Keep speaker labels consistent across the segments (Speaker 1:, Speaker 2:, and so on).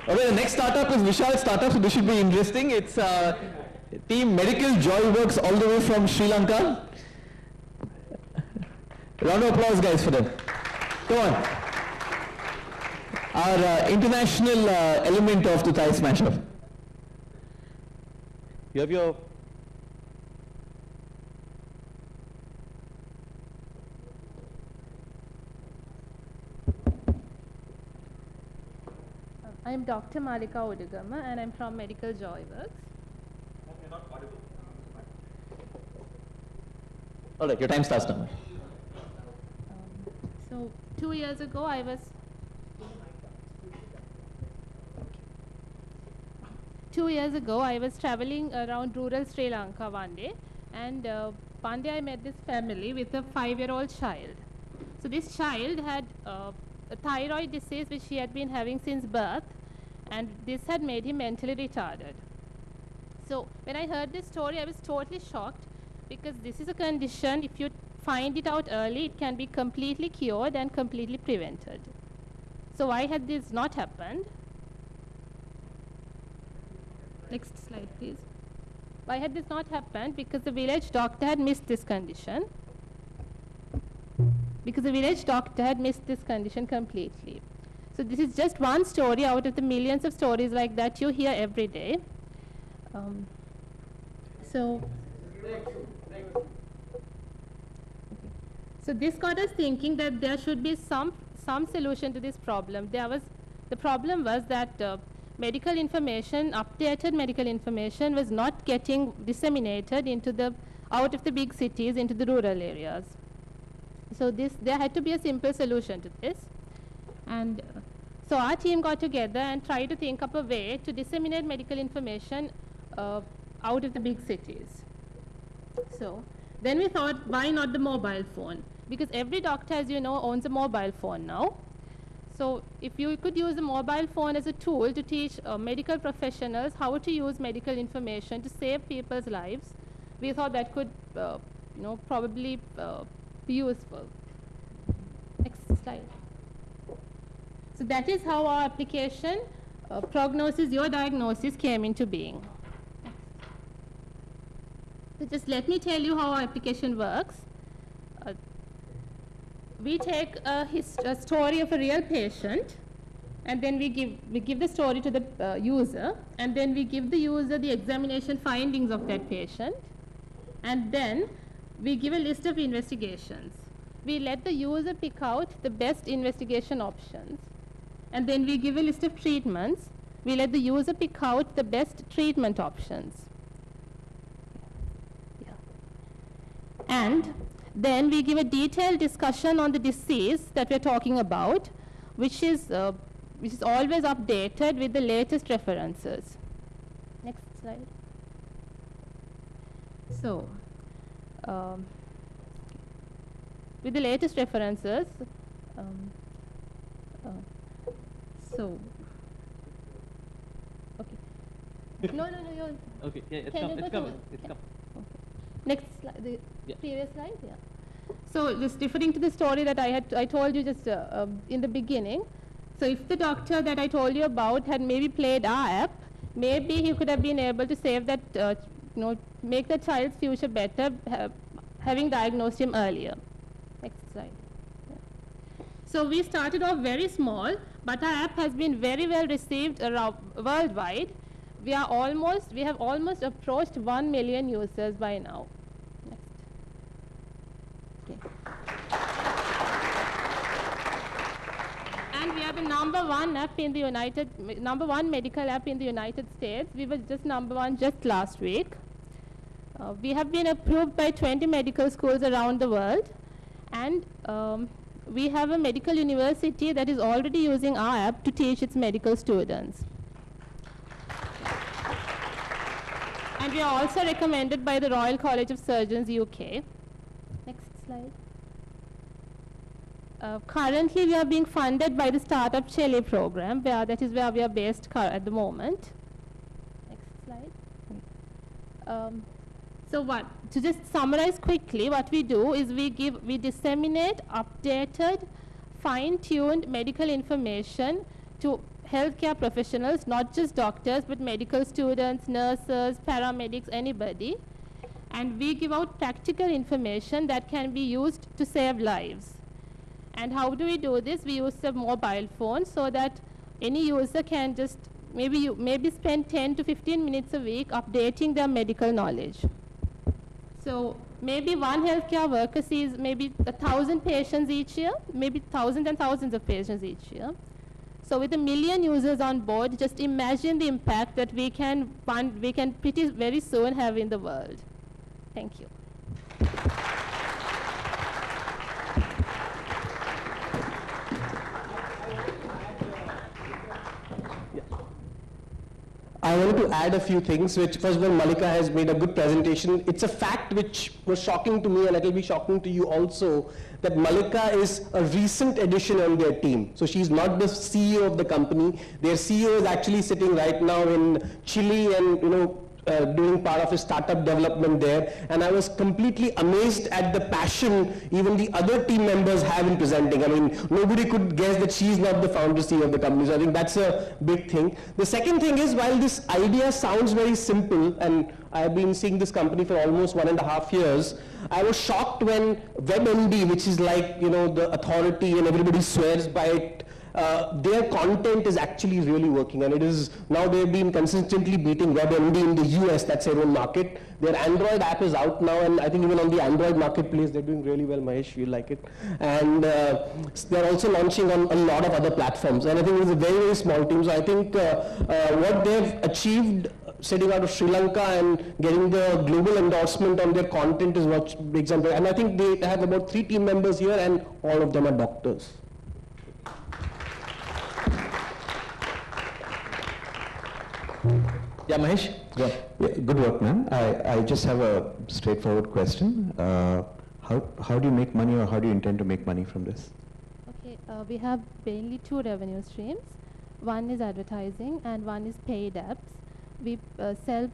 Speaker 1: Okay, the next startup is Vishal's startup, so this should be interesting. It's Team Medical Joy Works all the way from Sri Lanka. Round of applause, guys, for them. Come on. Our international element of the Thai Smash-Up. You have your...
Speaker 2: I'm Dr. Malika Odugama and I'm from Medical Joy Works.
Speaker 1: You're not audible. All right, your time starts now.
Speaker 2: So 2 years ago I was 2 years ago I was traveling around rural Sri Lanka one day, and one day I met this family with a 5-year-old child. So this child had a thyroid disease which he had been having since birth, and this had made him mentally retarded. So when I heard this story, I was totally shocked, because this is a condition, if you find it out early, it can be completely cured and completely prevented. So why had this not happened? Next slide, please. Why had this not happened? Because the village doctor had missed this condition. Because the village doctor had missed this condition completely. So this is just one story out of the millions of stories like that you hear every day. So this got us thinking that there should be some solution to this problem. The problem was that medical information, updated medical information, was not getting disseminated out of the big cities into the rural areas. So there had to be a simple solution to this. And so our team got together and tried to think up a way to disseminate medical information out of the big cities. So then we thought, why not the mobile phone? Because every doctor, as you know, owns a mobile phone now. So if you could use a mobile phone as a tool to teach medical professionals how to use medical information to save people's lives, we thought that could probably be useful. Next slide. So that is how our application, Prognosis Your Diagnosis, came into being. So just let me tell you how our application works. We take a story of a real patient, and then we give the story to the user, and then we give the user the examination findings of that patient, and then we give a list of investigations. We let the user pick out the best investigation options, and then we give a list of treatments. We let the user pick out the best treatment options. And then we give a detailed discussion on the disease that we're talking about, which is always updated with the latest references. Next slide. So, with the latest references, okay. No, you're...
Speaker 1: Okay, yeah, it's coming. Okay.
Speaker 2: Next slide, previous slide, yeah. So just referring to the story that I told you just in the beginning. So if the doctor that I told you about had maybe played our app, maybe he could have been able to save that, make the child's future better, having diagnosed him earlier. Next slide. Yeah. So we started off very small, but our app has been very well received around worldwide. We have almost approached 1 million users by now. Next. Okay. And we are the number one medical app in the United States. We were just number one just last week. We have been approved by 20 medical schools around the world, and we have a medical university that is already using our app to teach its medical students. And we are also recommended by the Royal College of Surgeons, UK. Next slide. Currently, we are being funded by the Startup Chile program, that is where we are based at the moment. Next slide. To just summarize quickly, what we do is we disseminate updated, fine-tuned medical information to healthcare professionals, not just doctors, but medical students, nurses, paramedics, anybody. And we give out practical information that can be used to save lives. And how do we do this? We use a mobile phone so that any user can just maybe spend 10 to 15 minutes a week updating their medical knowledge. So maybe one healthcare worker sees maybe 1,000 patients each year, maybe thousands and thousands of patients each year. So with 1 million users on board, just imagine the impact that we can pretty very soon have in the world. Thank you.
Speaker 3: I wanted to add a few things, which first of all, Malika has made a good presentation. It's a fact which was shocking to me, and it will be shocking to you also, that Malika is a recent addition on their team. So she's not the CEO of the company. Their CEO is actually sitting right now in Chile and, doing part of his startup development there, and I was completely amazed at the passion even the other team members have in presenting. I mean, nobody could guess that she's not the founder CEO of the company, so I think that's a big thing. The second thing is, while this idea sounds very simple, and I've been seeing this company for almost 1.5 years, I was shocked when WebMD, which is like, the authority and everybody swears by it, their content is actually really working, and it is now they've been consistently beating WebMD in the US. That's their own market. Their Android app is out now, and I think even on the Android marketplace they're doing really well. Mahesh, you like it, and they're also launching on a lot of other platforms. And I think it's a very, very small team. So I think what they've achieved sitting out of Sri Lanka and getting the global endorsement on their content is what big example. And I think they have about 3 team members here, and all of them are doctors.
Speaker 1: Yeah, Mahesh?
Speaker 4: Yeah, good work, man. I just have a straightforward question. How do you make money, or how do you intend to make money from this?
Speaker 2: Okay, we have mainly 2 revenue streams. One is advertising and one is paid apps. We sell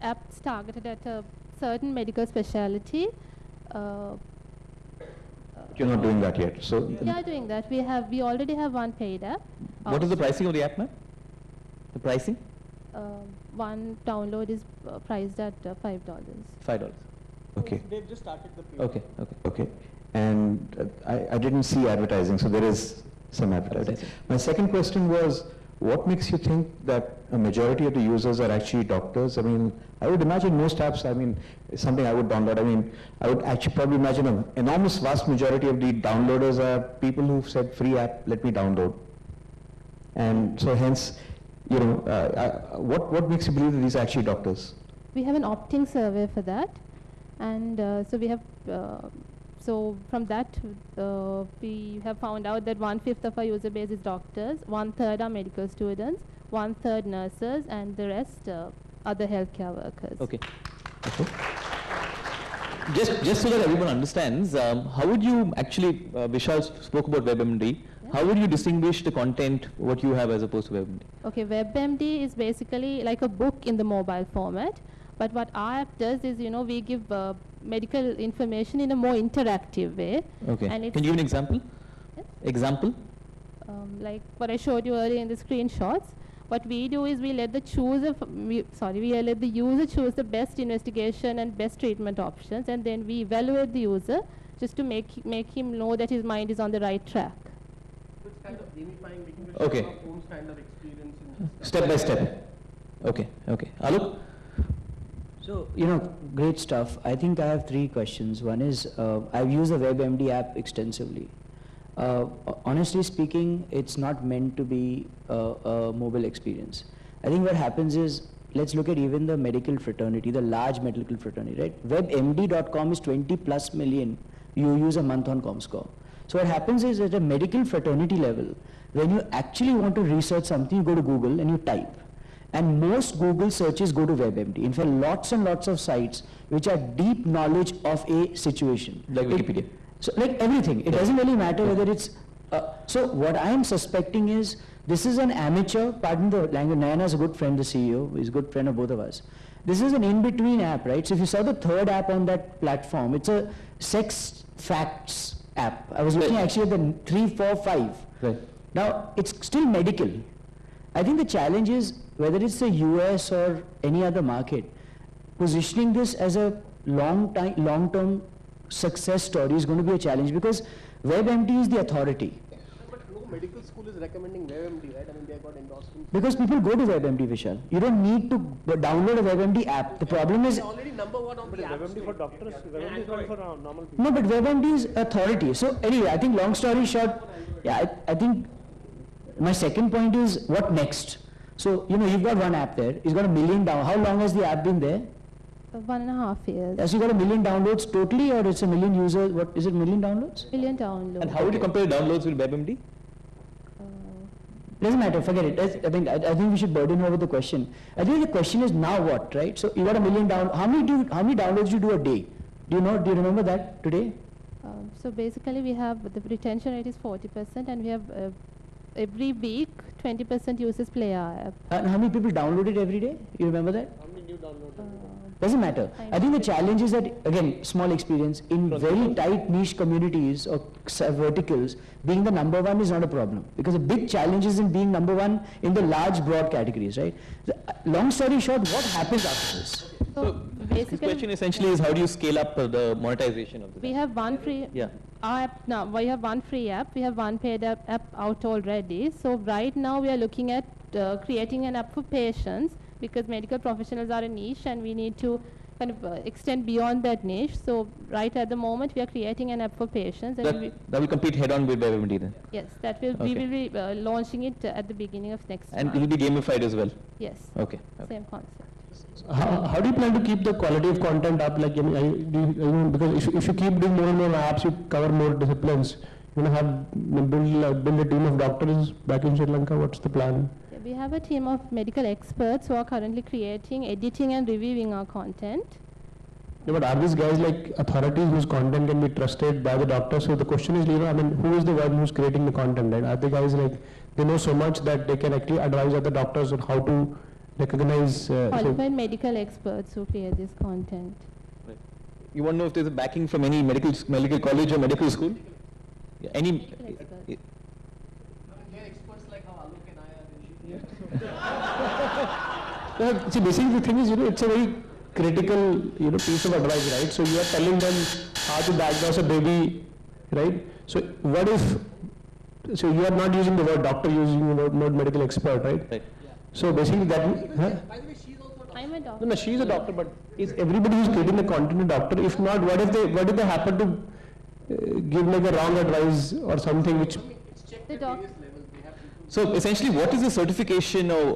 Speaker 2: apps targeted at a certain medical specialty.
Speaker 4: You're not doing that yet, so
Speaker 2: We are doing that. We already have one paid app.
Speaker 1: What is the pricing of the app, ma'am? The pricing?
Speaker 2: One download is priced at $5.
Speaker 1: $5.
Speaker 4: okay,
Speaker 3: They've just started the period.
Speaker 4: okay. And I didn't see advertising, so there is some advertising. My second question was, what makes you think that a majority of the users are actually doctors? I mean, I would imagine most apps, it's something I would download. I mean, I would actually probably imagine an enormous vast majority of the downloaders are people who've said free app, let me download. And so hence, what makes you believe that these are actually doctors?
Speaker 2: We have an opting survey for that, and so we have. So from that, we have found out that 1/5 of our user base is doctors, 1/3 are medical students, 1/3 nurses, and the rest other healthcare workers.
Speaker 1: Okay. Just so that everyone understands, how would you actually, Vishal spoke about WebMD, how would you distinguish the content, what you have as opposed to WebMD?
Speaker 2: Okay, WebMD is basically like a book in the mobile format, but what our app does is, we give medical information in a more interactive way.
Speaker 1: Okay.
Speaker 2: And
Speaker 1: Can you give an example?
Speaker 2: Yes.
Speaker 1: Example?
Speaker 2: Like what I showed you earlier in the screenshots. What we do is we let the user choose the best investigation and best treatment options, and then we evaluate the user just to make him know that his mind is on the right track.
Speaker 3: So it's kind of gamifying, making it
Speaker 1: Okay.
Speaker 3: Sherlock Holmes kind of experience.
Speaker 1: Step by step. Okay. Alok?
Speaker 5: So, great stuff. I think I have 3 questions. One is, I've used the WebMD app extensively. Honestly speaking, it's not meant to be a mobile experience. I think what happens is, let's look at even the medical fraternity, the large medical fraternity, right? WebMD.com is 20+ million you use a month on ComScore. So what happens is, at a medical fraternity level, when you actually want to research something, you go to Google and you type. And most Google searches go to WebMD. In fact, lots and lots of sites which are deep knowledge of a situation.
Speaker 1: Like Wikipedia.
Speaker 5: So like everything, it doesn't really matter whether it's, so what I am suspecting is, this is an amateur, pardon the language, Nayana is a good friend, the CEO, he's a good friend of both of us. This is an in-between app, right? So if you saw the 3rd app on that platform, it's a sex facts app. I was looking actually at the 3, 4, 5.
Speaker 1: Right.
Speaker 5: Now, it's still medical. I think the challenge is, whether it's the US or any other market, positioning this as a long-term success story is going to be a challenge, because WebMD is the authority.
Speaker 3: But no medical school is recommending WebMD, right? I mean, they have got endorsements.
Speaker 5: Because people go to WebMD, Vishal. You don't need to download a WebMD app. The problem is,
Speaker 3: They're already number one on the app
Speaker 6: WebMD for
Speaker 3: store.
Speaker 6: doctors, WebMD is not for normal people.
Speaker 5: no, but WebMD is authority. So anyway, I think long story short, yeah, I think my second point is, what next? So, you've got one app there. It's got 1 million down. How long has the app been there?
Speaker 2: 1.5 years.
Speaker 5: Has you got 1 million downloads totally, or it's 1 million users? What is it, 1 million downloads?
Speaker 2: Million downloads.
Speaker 1: And how would you compare downloads with WebMD?
Speaker 5: Doesn't matter, forget it. I think we should burden over the question. I think the question is, now what, right? So you got 1 million how many downloads do you do a day? Do you remember that today?
Speaker 2: So basically, we have the retention rate is 40%, and we have every week 20% users play our app.
Speaker 5: And how many people download it every day? You remember that?
Speaker 6: How many new downloads?
Speaker 5: Doesn't matter. I think the challenge is that, again, small experience, in very tight niche communities or verticals, being the number one is not a problem. Because the big challenge is in being number one in the large, broad categories, right? Long story short, what happens after this?
Speaker 2: So
Speaker 1: His question
Speaker 2: basically,
Speaker 1: essentially is, how do you scale up the monetization of this?
Speaker 2: we have one free.
Speaker 1: Yeah.
Speaker 2: Our app now, we have one free app. We have one paid app out already. So right now we are looking at creating an app for patients, because medical professionals are a niche and we need to kind of extend beyond that niche. So right at the moment we are creating an app for patients, and
Speaker 1: That will compete head-on with WebMD then?
Speaker 2: yes, that will we
Speaker 1: Okay.
Speaker 2: will be launching it at the beginning of next
Speaker 1: And it
Speaker 2: month.
Speaker 1: will be gamified as well?
Speaker 2: Yes,
Speaker 1: Okay.
Speaker 2: same concept.
Speaker 6: How do you plan to keep the quality of content up? Like, because if you keep doing more and more apps, you cover more disciplines. Build a team of doctors back in Sri Lanka. What's the plan?
Speaker 2: Yeah, we have a team of medical experts who are currently creating, editing and reviewing our content.
Speaker 6: Yeah, but are these guys like authorities whose content can be trusted by the doctors? So the question is, who is the one who's creating the content, right? Are the guys like, they know so much that they can actually advise other doctors on how to recognize?
Speaker 2: Qualified medical experts who create this content.
Speaker 1: You want to know if there's a backing from any medical college or medical school? Yeah, any?
Speaker 2: Medical experts.
Speaker 3: They're experts like how Alok and I are.
Speaker 6: See, basically the thing is, it's a very critical, piece of advice, right? So you are telling them how to diagnose a baby, right? So what if, so you are not using the word doctor, you're using the word medical expert, right?
Speaker 1: Right.
Speaker 6: So basically that,
Speaker 3: By the way, she's also a doctor.
Speaker 2: I'm a doctor.
Speaker 6: No, she's a doctor, but is everybody who's creating the content a doctor? If not, what if they happen to give like a wrong advice or something which?
Speaker 3: It's checked
Speaker 2: The
Speaker 3: at
Speaker 2: doc-
Speaker 3: various levels. They have people.
Speaker 1: So essentially, what is the certification or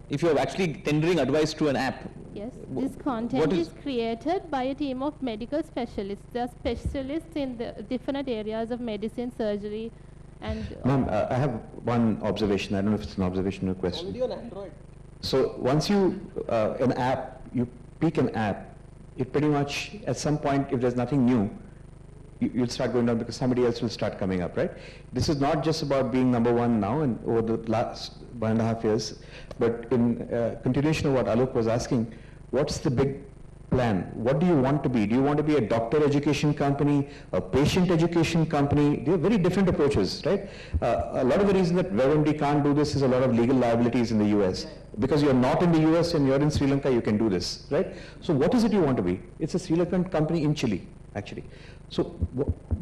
Speaker 1: if you're actually tendering advice to an app?
Speaker 2: Yes,
Speaker 1: Wh-
Speaker 2: this content
Speaker 1: what
Speaker 2: is
Speaker 1: is-
Speaker 2: created by a team of medical specialists. They are specialists in the different areas of medicine, surgery, and
Speaker 4: Ma'am, I have one observation. I don't know if it's an observation or a question.
Speaker 3: Already on Android.
Speaker 4: So once you, an app, you pick an app, it pretty much, at some point, if there's nothing new, you'll start going down because somebody else will start coming up, right? This is not just about being number one now and over the last 1.5 years, but in continuation of what Alok was asking, what's the big plan? What do you want to be? Do you want to be a doctor education company, a patient education company? They are very different approaches, right? A lot of the reason that WebMD can't do this is a lot of legal liabilities in the US. Because you're not in the US and you're in Sri Lanka, you can do this, right? So what is it you want to be? It's a Sri Lankan company in Chile, actually. So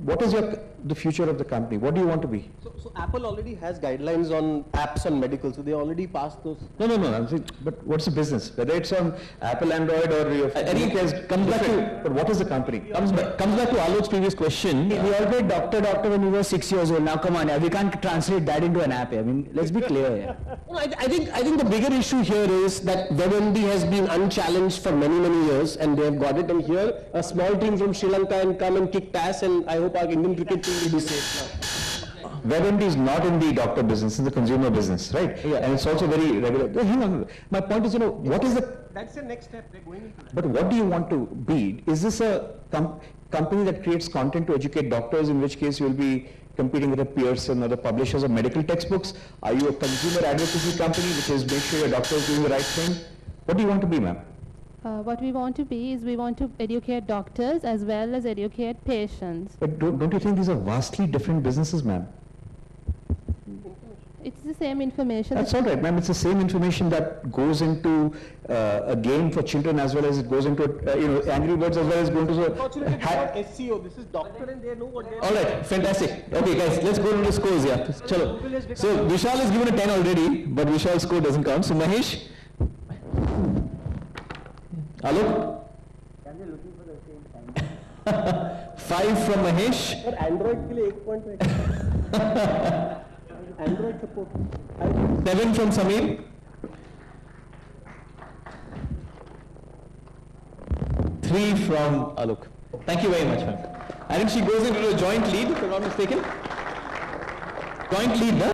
Speaker 4: what is the future of the company? What do you want to be?
Speaker 3: So Apple already has guidelines on apps on medical, so they already passed those.
Speaker 4: No. I'm saying, but what's the business? Whether it's on Apple, Android, or your...
Speaker 1: I think
Speaker 4: it comes back to... But what is the company?
Speaker 1: Comes back to Alok's previous question.
Speaker 5: We all played doctor when we were 6 years old. Now come on, we can't translate that into an app. I mean, let's be clear here.
Speaker 3: No, I think the bigger issue here is that WebMD has been unchallenged for many years, and they have got it. And here, a small team from Sri Lanka and come and kick ass, and I hope our Indian cricket team will be safe now.
Speaker 4: WebMD is not in the doctor business, it's in the consumer business, right? Yeah. And it's also very regular. Hang on. My point is, what is the...
Speaker 3: That's the next step. They're going into that.
Speaker 4: But what do you want to be? Is this a company that creates content to educate doctors, in which case you will be competing with a Pearson or the publishers of medical textbooks? Are you a consumer advocacy company, which is make sure your doctor is doing the right thing? What do you want to be, ma'am?
Speaker 2: what we want to be is we want to educate doctors as well as educate patients.
Speaker 4: But don't you think these are vastly different businesses, ma'am?
Speaker 2: It's the same information.
Speaker 4: That's all right, ma'am. It's the same information that goes into a game for children as well as it goes into, Angry Birds as well as going to the...
Speaker 3: Unfortunately, it's not SEO, this is doctor and they know what they're
Speaker 1: All right, fantastic. Okay, guys, let's go to the scores. Yeah, chalo. So Vishal has given a 10 already, but Vishal's score doesn't count. So Mahesh, Alok. 5 from Mahesh.
Speaker 3: But Android के लिए 1 point Android support.
Speaker 1: 7 from Samir. 3 from Alok. Thank you very much, ma'am. I think she goes into a joint lead, if I'm not mistaken. Joint lead, no?